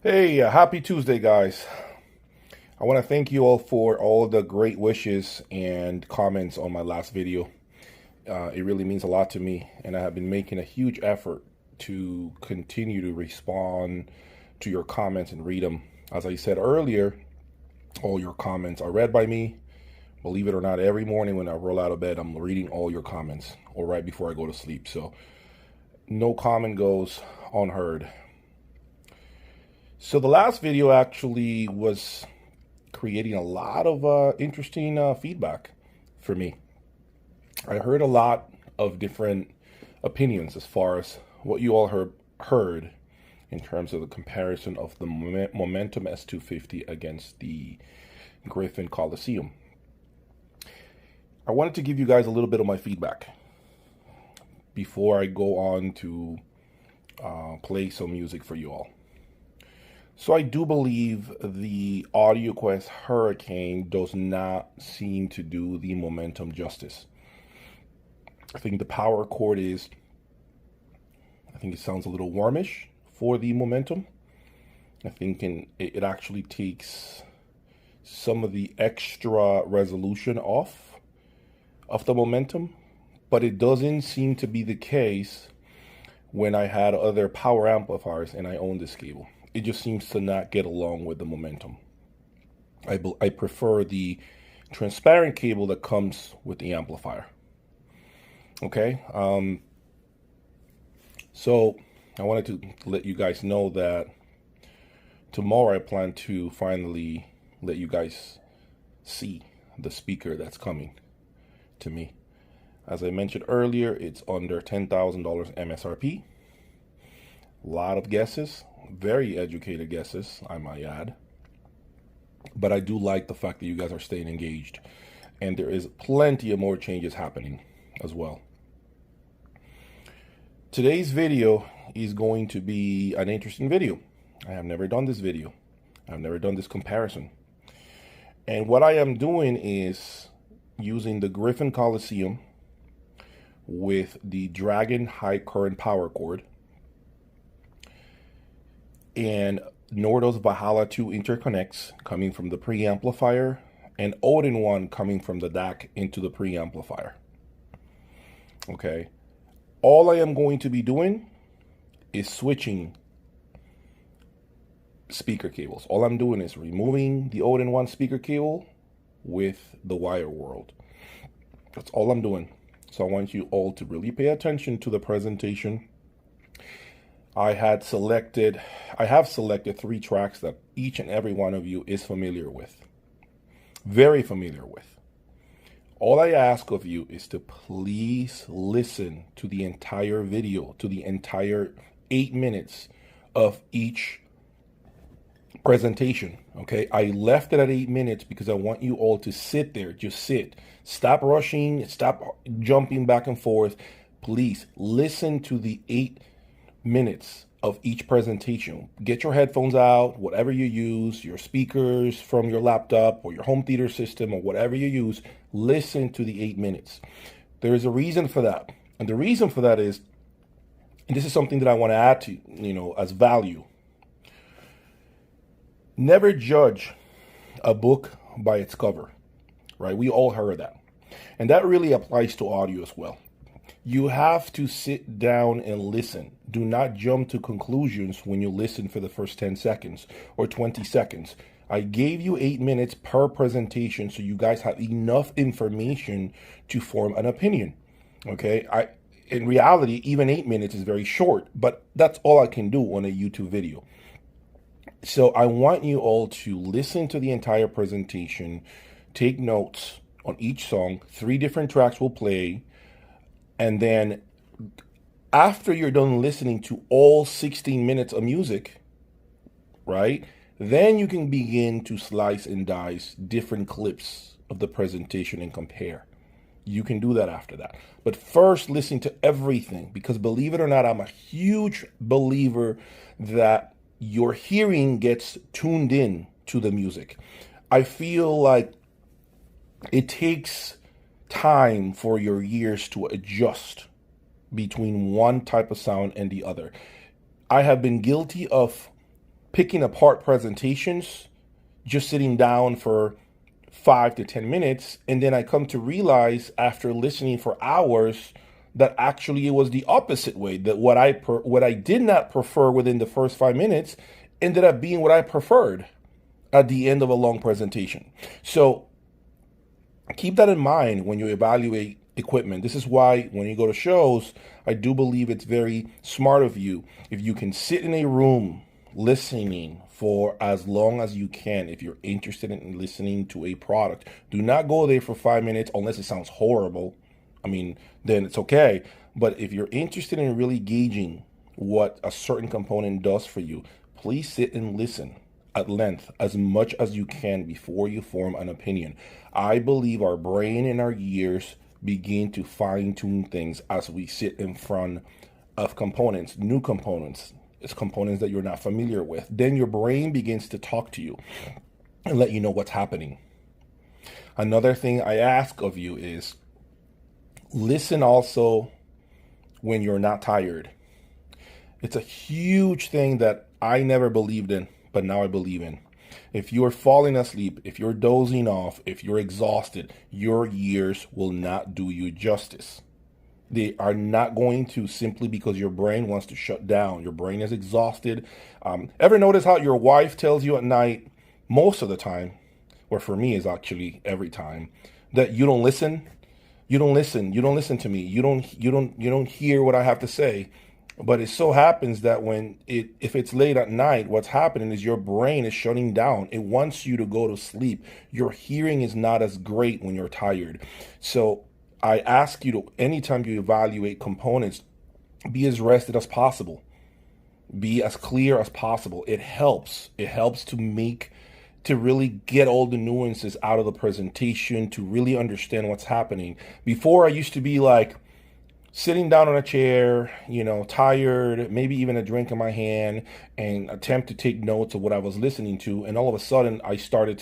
Hey, happy Tuesday, guys. I want to thank you all for all the great wishes and comments on my last video. It really means a lot to me, and I have been making a huge effort to continue to respond to your comments and read them. As I said earlier, all your comments are read by me. Believe it or not, every morning when I roll out of bed, I'm reading all your comments, or right before I go to sleep. So no comment goes unheard. So the last video actually was creating a lot of interesting feedback for me. I heard a lot of different opinions as far as what you all heard in terms of the comparison of the Momentum S250 against the Griffin Coliseum. I wanted to give you guys a little bit of my feedback before I go on to play some music for you all. So I do believe the AudioQuest Hurricane does not seem to do the Momentum justice. I think the power chord it sounds a little warmish for the Momentum. I think it actually takes some of the extra resolution off of the Momentum, but it doesn't seem to be the case when I had other power amplifiers and I own this cable. It just seems to not get along with the Momentum. I prefer the transparent cable that comes with the amplifier. Okay, so I wanted to let you guys know that tomorrow I plan to finally let you guys see the speaker that's coming to me. As I mentioned earlier, it's under $10,000 MSRP. A lot of guesses. Very educated guesses, I might add. But I do like the fact that you guys are staying engaged. And there is plenty of more changes happening as well. Today's video is going to be an interesting video. I have never done this video. I've never done this comparison. And what I am doing is using the Griffin Coliseum with the Dragon high current power cord and Nordost Valhalla 2 interconnects coming from the preamplifier and Odin 1 coming from the DAC into the preamplifier. Okay, all I am going to be doing is switching speaker cables. All I'm doing is removing the Odin 1 speaker cable with the Wireworld. That's all I'm doing. So I want you all to really pay attention to the presentation. I have selected 3 tracks that each and every one of you is familiar with. Very familiar with. All I ask of you is to please listen to the entire video, to the entire 8 minutes of each presentation. Okay, I left it at 8 minutes because I want you all to sit there. Just sit. Stop rushing. Stop jumping back and forth. Please listen to the 8 minutes of each presentation. Get your headphones out, whatever you use, your speakers from your laptop or your home theater system or whatever you use. Listen to the 8 minutes. There is a reason for that. And the reason for that is, and this is something that I want to add to, as value. Never judge a book by its cover, right? We all heard that. And that really applies to audio as well. You have to sit down and listen. Do not jump to conclusions when you listen for the first 10 seconds or 20 seconds. I gave you 8 minutes per presentation so you guys have enough information to form an opinion. Okay? In reality, even 8 minutes is very short, but that's all I can do on a YouTube video. So I want you all to listen to the entire presentation, take notes on each song. 3 different tracks will play. And then after you're done listening to all 16 minutes of music, right, then you can begin to slice and dice different clips of the presentation and compare. You can do that after that. But first, listen to everything, because believe it or not, I'm a huge believer that your hearing gets tuned in to the music. I feel like it takes time for your ears to adjust between one type of sound and the other. I have been guilty of picking apart presentations, just sitting down for 5 to 10 minutes, and then I come to realize after listening for hours that actually it was the opposite way. That what I did not prefer within the first 5 minutes ended up being what I preferred at the end of a long presentation. So keep that in mind when you evaluate equipment. This is why when you go to shows, I do believe it's very smart of you if you can sit in a room listening for as long as you can. If you're interested in listening to a product, do not go there for 5 minutes unless it sounds horrible. I mean, then it's okay. But if you're interested in really gauging what a certain component does for you, please sit and listen at length as much as you can before you form an opinion. I believe our brain and our ears begin to fine-tune things as we sit in front of components, new components. It's components that you're not familiar with. Then your brain begins to talk to you and let you know what's happening. Another thing I ask of you is listen also when you're not tired. It's a huge thing that I never believed in, but now I believe in. If you're falling asleep, if you're dozing off, if you're exhausted, your ears will not do you justice. They are not going to, simply because your brain wants to shut down. Your brain is exhausted. Ever notice how your wife tells you at night, most of the time, or for me is actually every time, that you don't listen? You don't listen. You don't listen to me. You don't hear what I have to say. But it so happens that if it's late at night, what's happening is your brain is shutting down. It wants you to go to sleep. Your hearing is not as great when you're tired. So I ask you to, anytime you evaluate components, be as rested as possible. Be as clear as possible. It helps. It helps to really get all the nuances out of the presentation, to really understand what's happening. Before, I used to be like sitting down on a chair, tired, maybe even a drink in my hand, and attempt to take notes of what I was listening to. And all of a sudden I started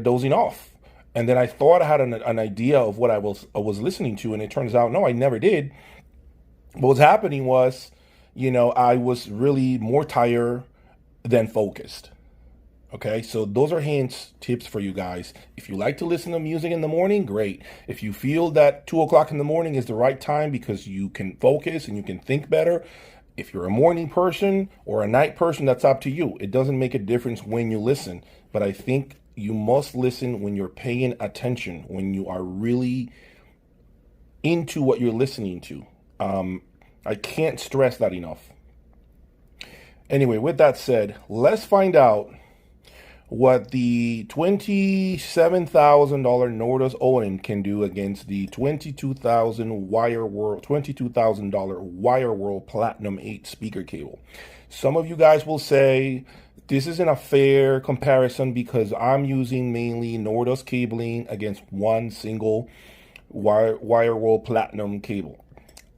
dozing off. And then I thought I had an idea of what I was listening to. And it turns out, no, I never did. What was happening was, I was really more tired than focused. Okay, so those are tips for you guys. If you like to listen to music in the morning, great. If you feel that 2 o'clock in the morning is the right time because you can focus and you can think better, if you're a morning person or a night person, that's up to you. It doesn't make a difference when you listen, but I think you must listen when you're paying attention, when you are really into what you're listening to. I can't stress that enough. Anyway, with that said, let's find out what the $27,000 Nordost Odin can do against the $22,000 Wireworld Platinum 8 speaker cable. Some of you guys will say this isn't a fair comparison because I'm using mainly Nordost cabling against one single Wireworld Platinum cable.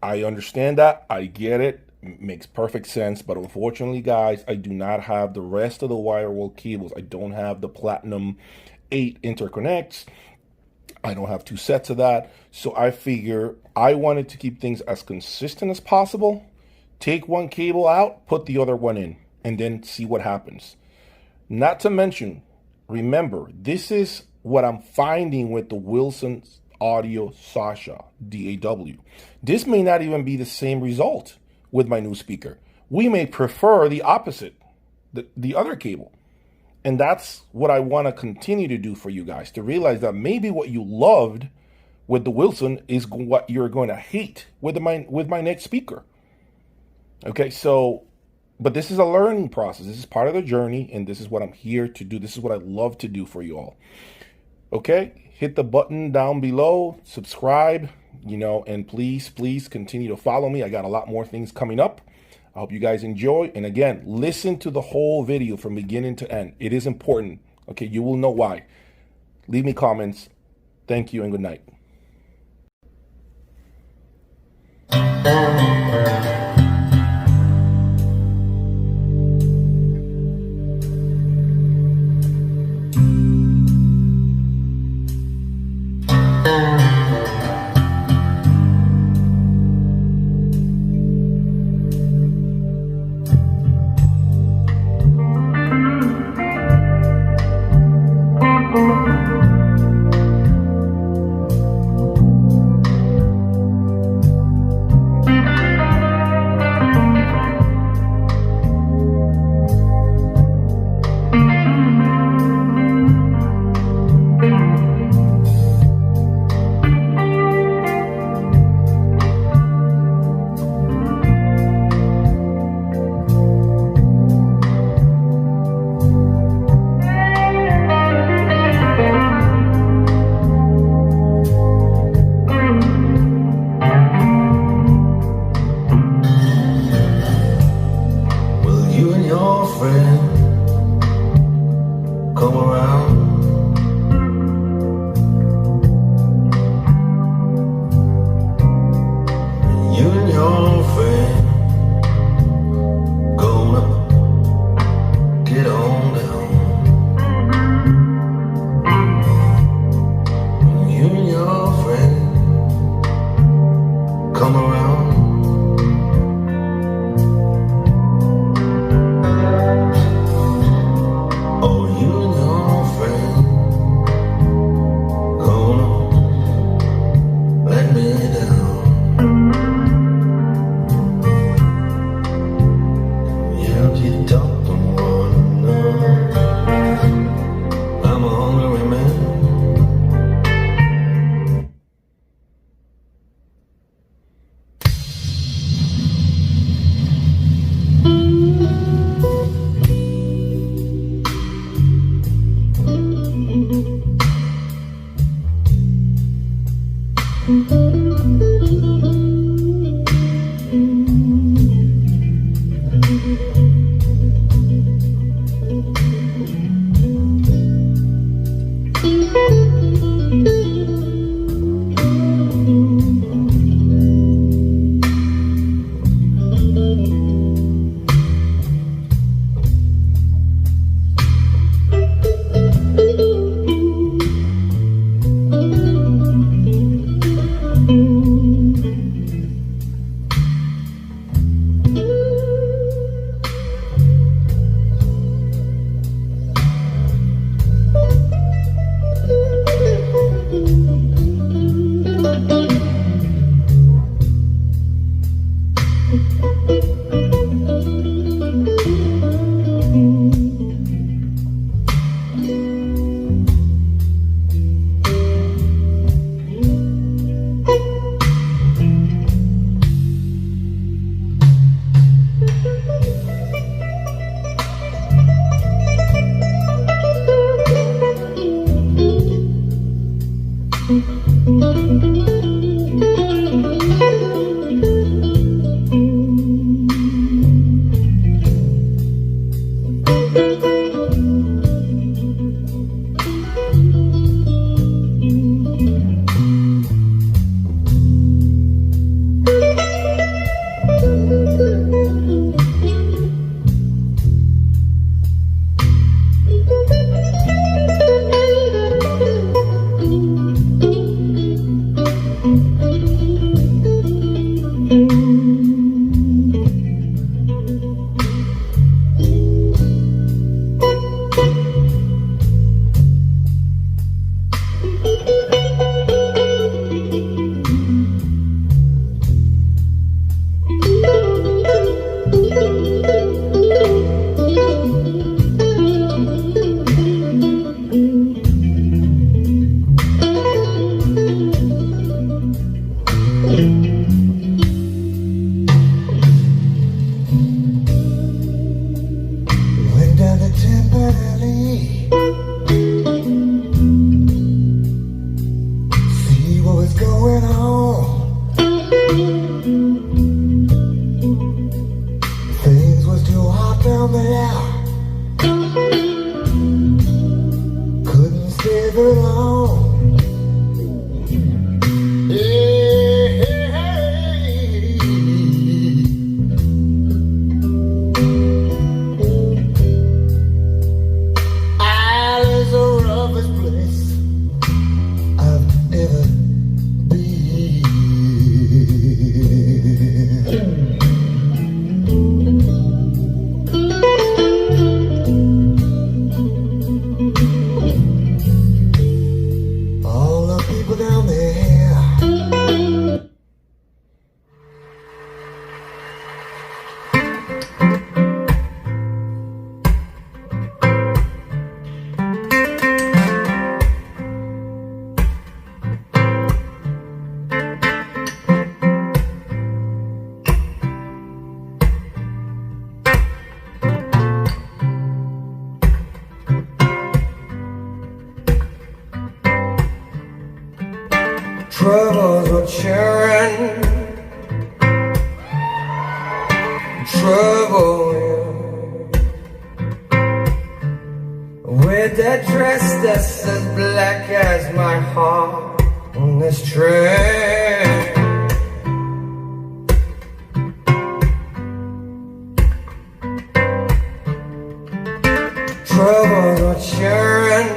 I understand that. I get it. Makes perfect sense, but unfortunately, guys, I do not have the rest of the Wireworld cables. I don't have the Platinum 8 interconnects. I don't have 2 sets of that. So I figure I wanted to keep things as consistent as possible. Take one cable out, put the other one in, and then see what happens. Not to mention, remember, this is what I'm finding with the Wilson Audio Sasha DAW. This may not even be the same result with my new speaker. We may prefer the opposite, the other cable. And that's what I want to continue to do for you guys, to realize that maybe what you loved with the Wilson is what you're going to hate with my next speaker. Okay, so, but this is a learning process. This is part of the journey, and this is what I'm here to do. This is what I love to do for you all. Okay, hit the button down below, subscribe, and please continue to follow me. I got a lot more things coming up. I hope you guys enjoy. And again, listen to the whole video from beginning to end. It is important. Okay, you will know why. Leave me comments. Thank you and good night. friend, come around. You and your friend gonna get on down. You and your friend come around. Oh, you and your friend gonna let me down. Yeah, you don't want to know. I'm a hungry man. Went down to Timberley, see what was going on. Things was too hot down there, couldn't stay very long. I with a dress that's as black as my heart on this train. Troubles are sharing,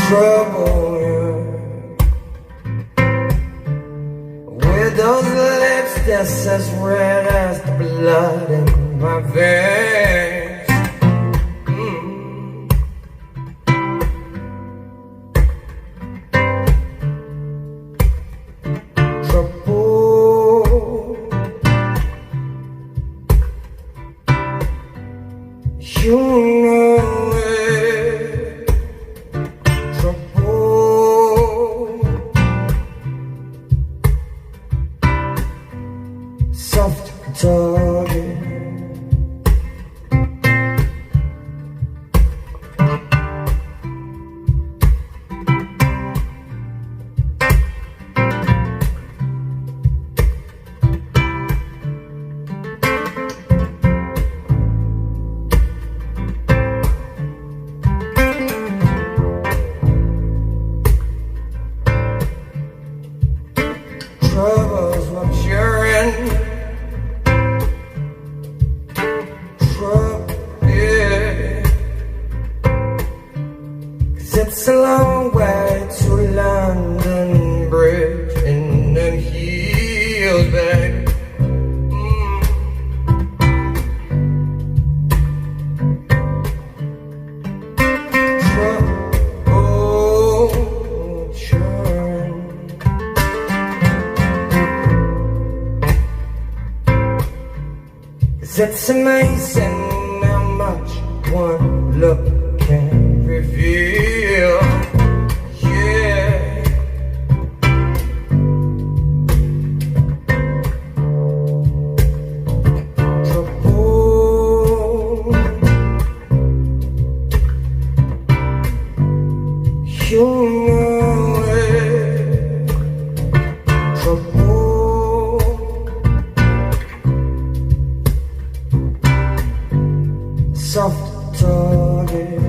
trouble, yeah. With those lips that's as red as the blood in my veins. Trouble, you know it. Trouble, soft target. Troubles luxuriant, trouble, yeah. 'Cause it's a long way to London Bridge and then heels, babe. Trouble, churn. 'Cause it's amazing how much one look can reveal. Yeah. Trouble, you know it. Trouble, soft target.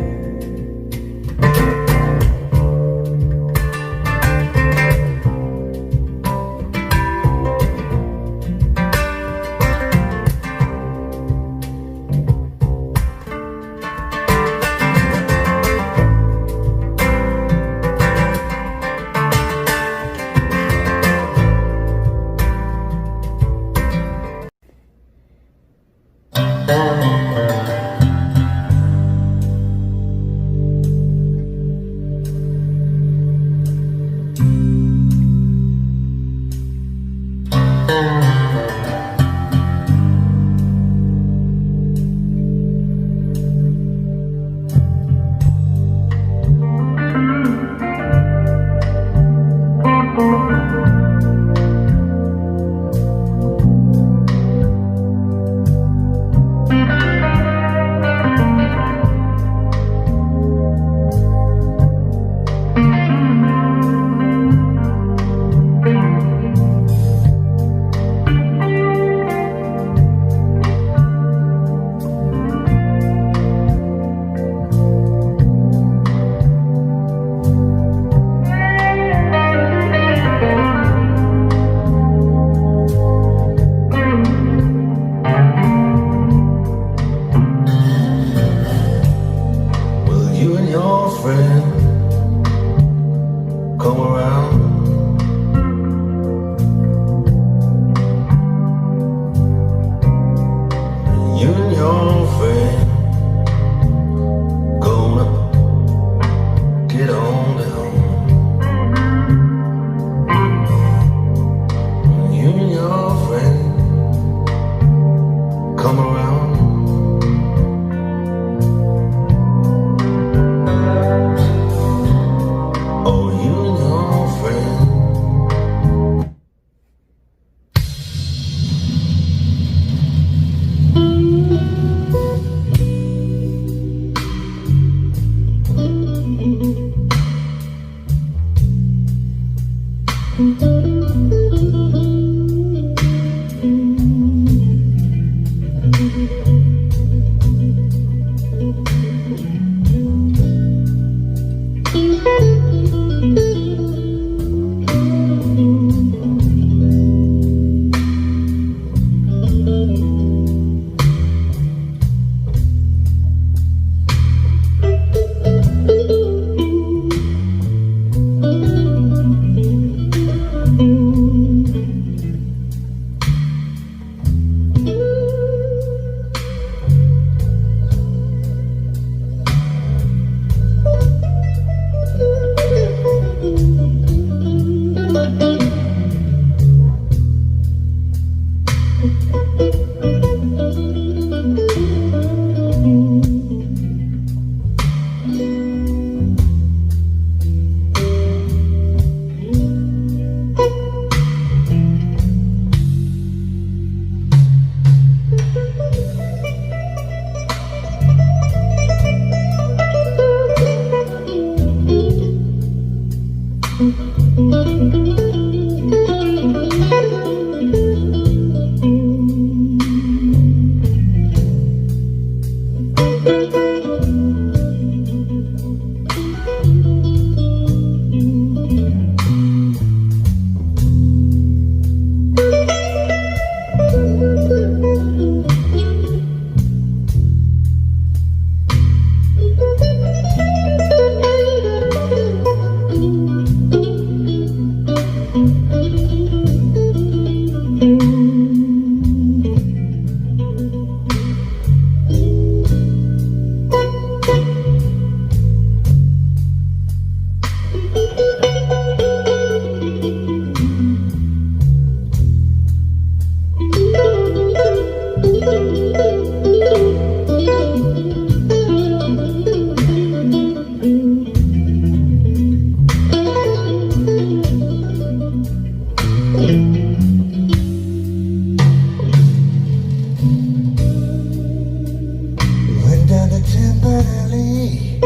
steadily.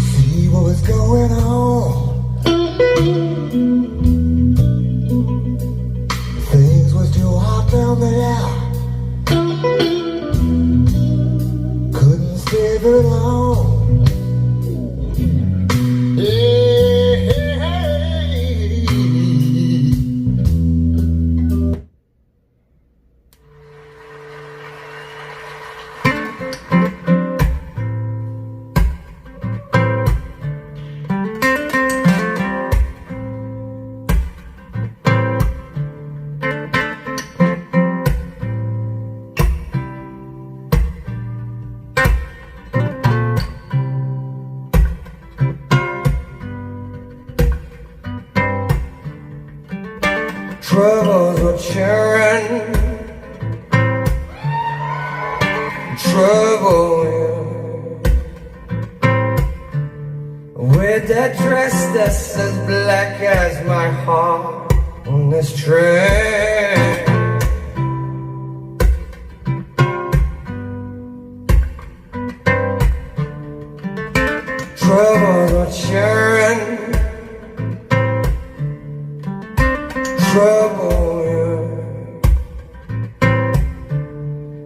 See what was going on. Things was too hot down there. Couldn't stay very long. Troubles were cheering, trouble, yeah. With that dress that's as black as my heart on this train. Troubles were cheering, trouble, yeah.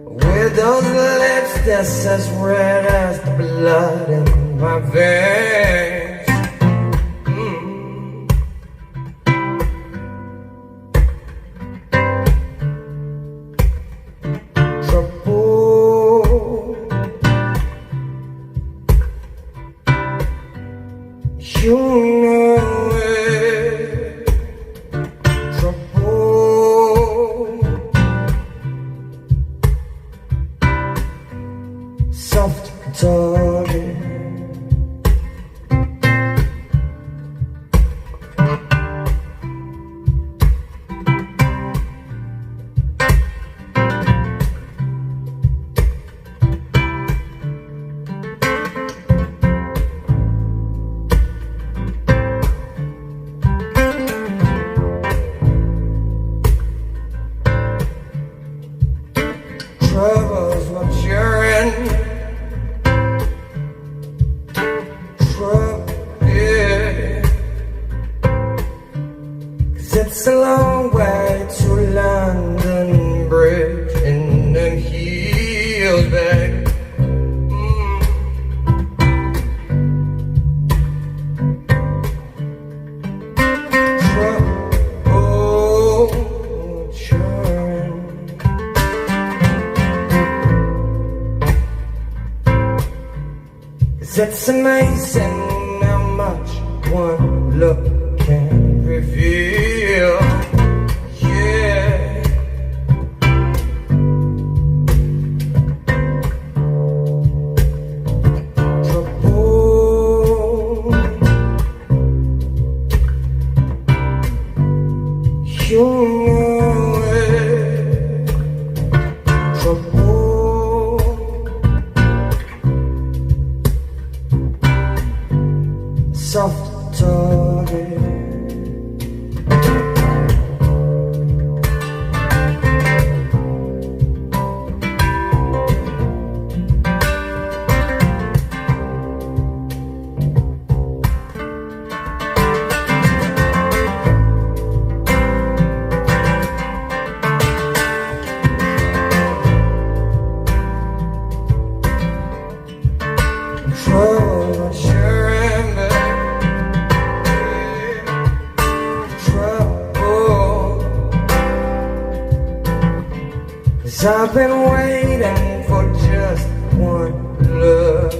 With those lips that's as red as the blood in my veins. Trouble, you know it. Trouble, soft target. Troubles were cheering, trouble, yeah. 'Cause it's a long way to London Bridge and then heels back. Trouble, cheering. It's amazing how much one look can reveal, yeah. Trouble, you know it. Trouble, soft target. Trouble, cheering, trouble. 'Cause I've been waiting for just one look.